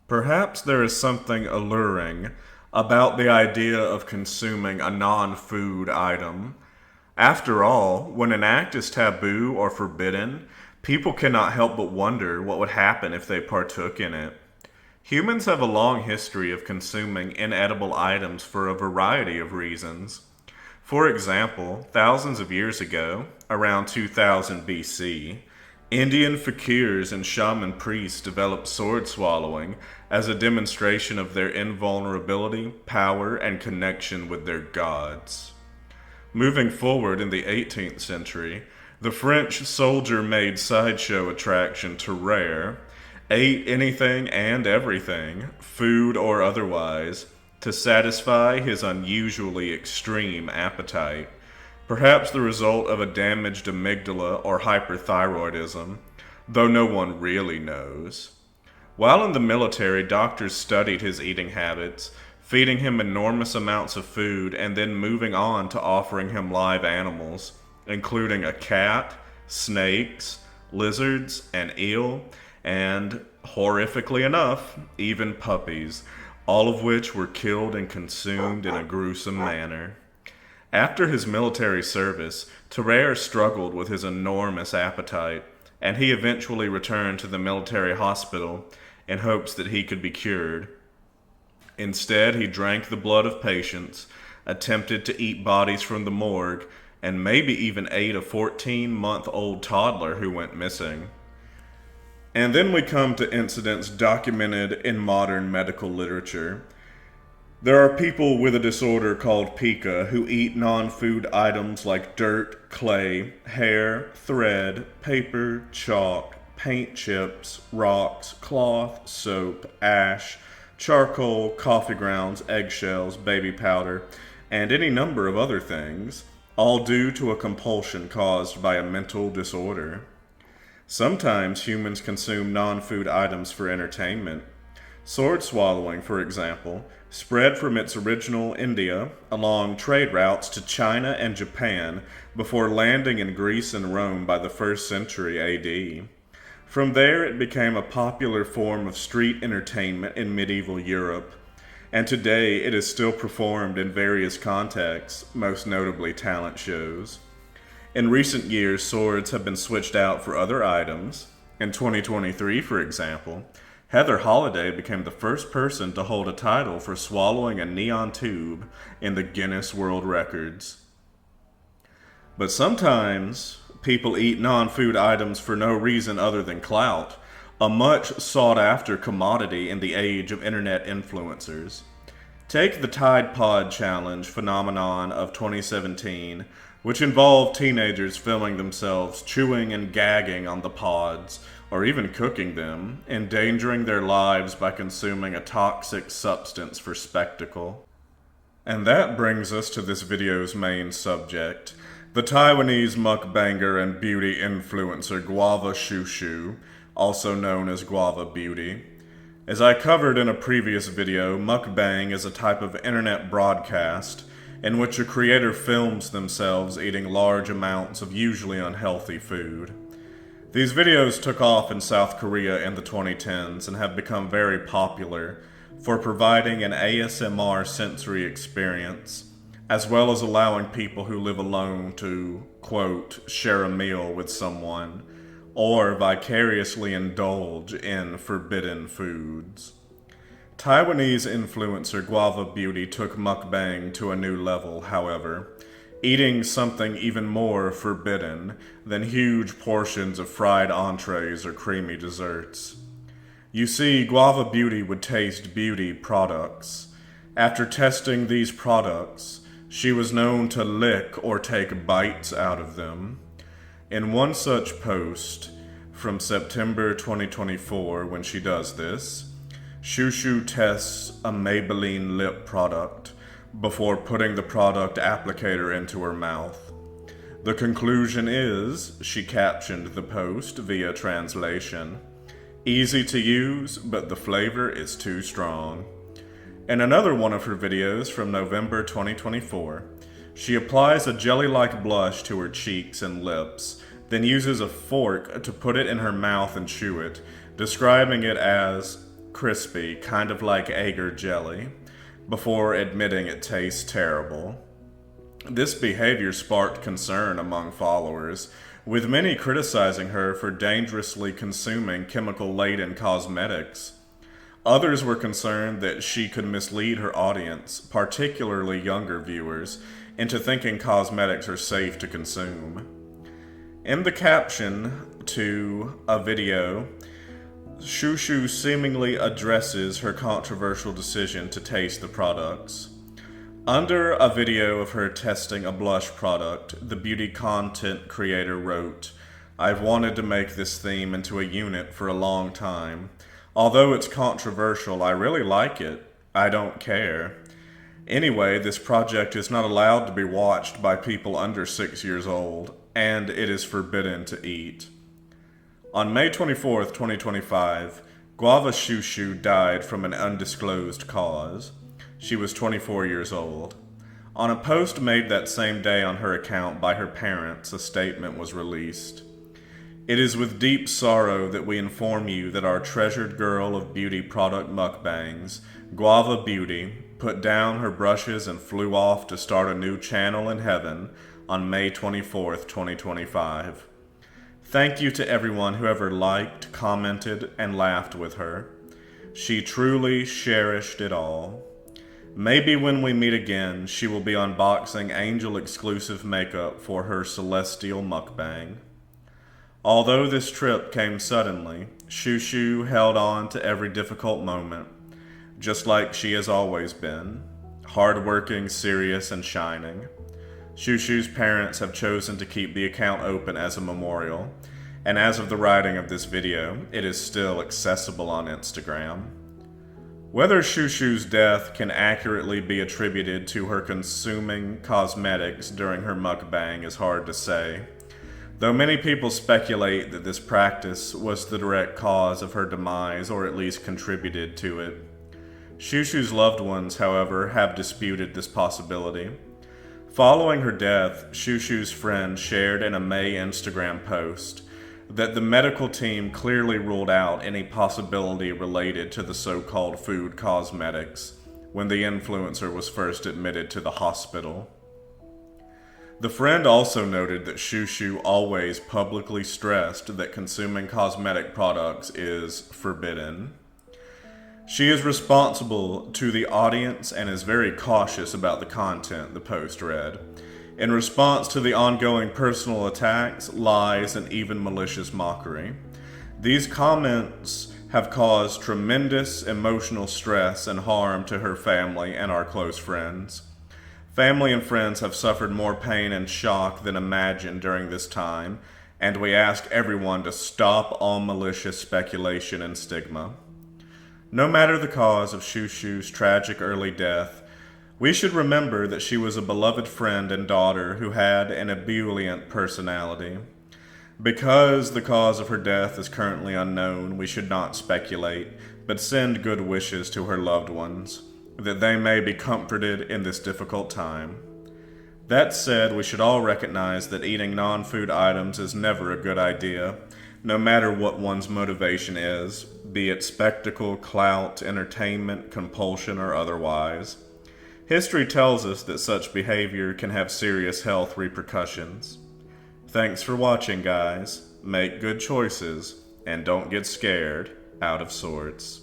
Perhaps there is something alluring about the idea of consuming a non-food item. After all, when an act is taboo or forbidden, people cannot help but wonder what would happen if they partook in it. Humans have a long history of consuming inedible items for a variety of reasons. For example, thousands of years ago, around 2000 BC, Indian fakirs and shaman priests developed sword swallowing as a demonstration of their invulnerability, power, and connection with their gods. Moving forward in the 18th century, the French soldier-made sideshow attraction Tarrare ate anything and everything, food or otherwise, to satisfy his unusually extreme appetite, perhaps the result of a damaged amygdala or hyperthyroidism, though no one really knows. While in the military, doctors studied his eating habits, feeding him enormous amounts of food and then moving on to offering him live animals, including a cat, snakes, lizards, an eel, and, horrifically enough, even puppies, all of which were killed and consumed in a gruesome manner. After his military service, Tarrare struggled with his enormous appetite, and he eventually returned to the military hospital in hopes that he could be cured. Instead, he drank the blood of patients, attempted to eat bodies from the morgue, and maybe even ate a 14-month-old toddler who went missing. And then we come to incidents documented in modern medical literature. There are people with a disorder called Pica who eat non-food items like dirt, clay, hair, thread, paper, chalk, paint chips, rocks, cloth, soap, ash, charcoal, coffee grounds, eggshells, baby powder, and any number of other things, all due to a compulsion caused by a mental disorder. Sometimes humans consume non-food items for entertainment. Sword swallowing, for example, spread from its original India along trade routes to China and Japan before landing in Greece and Rome by the 1st century AD. From there, it became a popular form of street entertainment in medieval Europe, and today it is still performed in various contexts, most notably talent shows. In recent years, swords have been switched out for other items. In 2023, for example, Heather Holliday became the first person to hold a title for swallowing a neon tube in the Guinness World Records. But sometimes, people eat non-food items for no reason other than clout, a much sought-after commodity in the age of internet influencers. Take the Tide Pod Challenge phenomenon of 2017, which involved teenagers filming themselves chewing and gagging on the pods, or even cooking them, endangering their lives by consuming a toxic substance for spectacle. And that brings us to this video's main subject, the Taiwanese mukbanger and beauty influencer Guava Shuishui, also known as Guava Beauty. As I covered in a previous video, mukbang is a type of internet broadcast in which a creator films themselves eating large amounts of usually unhealthy food. These videos took off in South Korea in the 2010s and have become very popular for providing an ASMR sensory experience, as well as allowing people who live alone to, quote, share a meal with someone, or vicariously indulge in forbidden foods. Taiwanese influencer Guava Beauty took mukbang to a new level, however, eating something even more forbidden than huge portions of fried entrees or creamy desserts. You see, Guava Beauty would taste beauty products. After testing these products, she was known to lick or take bites out of them. In one such post, from September 2024, when she does this, Shushui tests a Maybelline lip product before putting the product applicator into her mouth. The conclusion is, she captioned the post via translation, easy to use, but the flavor is too strong. In another one of her videos from November 2024, she applies a jelly-like blush to her cheeks and lips, then uses a fork to put it in her mouth and chew it, describing it as crispy, kind of like agar jelly, before admitting it tastes terrible. This behavior sparked concern among followers, with many criticizing her for dangerously consuming chemical-laden cosmetics. Others were concerned that she could mislead her audience, particularly younger viewers, into thinking cosmetics are safe to consume. In the caption to a video, Shushui seemingly addresses her controversial decision to taste the products. Under a video of her testing a blush product, the beauty content creator wrote, "I've wanted to make this theme into a unit for a long time. Although it's controversial, I really like it. I don't care. Anyway, this project is not allowed to be watched by people under 6 years old, and it is forbidden to eat." On May 24th, 2025, Guava Shuishui died from an undisclosed cause. She was 24 years old. On a post made that same day on her account by her parents, a statement was released. "It is with deep sorrow that we inform you that our treasured girl of beauty product mukbangs, Guava Beauty, put down her brushes and flew off to start a new channel in heaven on May 24th, 2025. Thank you to everyone who ever liked, commented, and laughed with her. She truly cherished it all. Maybe when we meet again, she will be unboxing Angel-exclusive makeup for her celestial mukbang." Although this trip came suddenly, Shushui held on to every difficult moment, just like she has always been, hardworking, serious, and shining. Shushui's parents have chosen to keep the account open as a memorial, and as of the writing of this video, it is still accessible on Instagram. Whether Shushui's death can accurately be attributed to her consuming cosmetics during her mukbang is hard to say, though many people speculate that this practice was the direct cause of her demise or at least contributed to it. Shushui's loved ones, however, have disputed this possibility. Following her death, Shushui's friend shared in a May Instagram post that the medical team clearly ruled out any possibility related to the so-called food cosmetics when the influencer was first admitted to the hospital. The friend also noted that Shushui always publicly stressed that consuming cosmetic products is forbidden. She is responsible to the audience and is very cautious about the content, the post read, in response to the ongoing personal attacks, lies, and even malicious mockery. These comments have caused tremendous emotional stress and harm to her family and our close friends. Family and friends have suffered more pain and shock than imagined during this time, and we ask everyone to stop all malicious speculation and stigma. No matter the cause of Shushui's tragic early death, we should remember that she was a beloved friend and daughter who had an ebullient personality. Because the cause of her death is currently unknown, we should not speculate, but send good wishes to her loved ones, that they may be comforted in this difficult time. That said, we should all recognize that eating non-food items is never a good idea, no matter what one's motivation is, be it spectacle, clout, entertainment, compulsion, or otherwise. History tells us that such behavior can have serious health repercussions. Thanks for watching, guys. Make good choices, and don't get scared out of sorts.